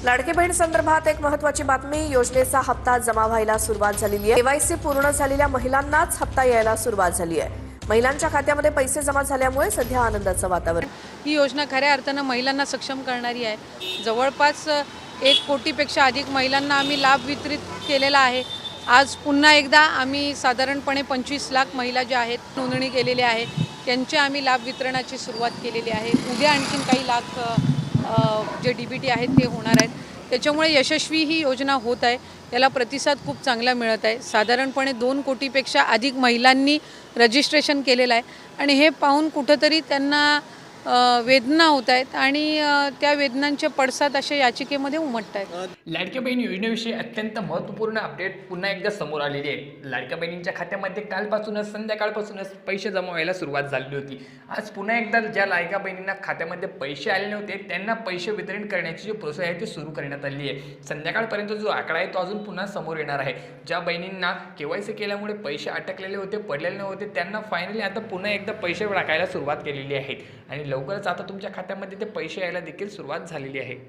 लाडकी बहीण संदर्भात एक महत्त्वाची बातमी। योजनेचा हप्ता जमा व्हायला सुरुवात झालेली आहे। केवायसी पूर्ण झालेल्या महिलांनाच हप्ता यायला सुरुवात झाली आहे। महिलांच्या खात्यामध्ये पैसे जमा झाल्यामुळे सध्या आनंदाचं वातावरण। ही योजना खऱ्या अर्थानं महिलांना सक्षम करणारी आहे। जवळपास 1 कोटीपेक्षा अधिक महिलांना आम्ही लाभ वितरित केलेला आहे। आज पुन्हा एकदा आम्ही साधारणपणे 25 लाख महिला ज्या आहेत नोंदणी केलेली आहे, त्यांचे आम्ही लाभ वितरणाची सुरुवात केलेली आहे। उद्या आणखीन काही लाख जे DBT आहेत ते होणार आहेत। त्याच्यामुळे यशस्वी ही योजना होत आहे। त्याला प्रतिसाद खूप चांगला मिळत आहे। साधारणपणे 2 कोटीपेक्षा अधिक महिलांनी रजिस्ट्रेशन केलेलं आहे आणि हे पाहून कुठंतरी त्यांना वेदना होत आहेत आणि त्या वेदनांचे पडसाद अशा याचिकेमध्ये उमटत आहेत। लाडक्या बहीण योजनेविषयी अत्यंत महत्त्वपूर्ण अपडेट पुन्हा एकदा समोर आलेली आहे। लाडक्या बहिणींच्या खात्यामध्ये कालपासूनच संध्याकाळपासूनच पैसे जमा व्हायला सुरुवात झाली होती। आज पुन्हा एकदा ज्या लाडक्या बहिणींना खात्यामध्ये पैसे आले नव्हते त्यांना पैसे वितरण करण्याची जी प्रोसेस आहे ती सुरू करण्यात आली आहे। संध्याकाळपर्यंत जो आकडा आहे तो अजून पुन्हा समोर येणार आहे। ज्या बहिणींना केवायसी केल्यामुळे पैसे अटकलेले होते, पडलेले नव्हते, त्यांना फायनली आता पुन्हा एकदा पैसे टाकायला सुरुवात केलेली आहे आणि लवकरच आता तुमच्या खात्यामध्ये ते पैसे यायला देखील सुरुवात झालेली आहे।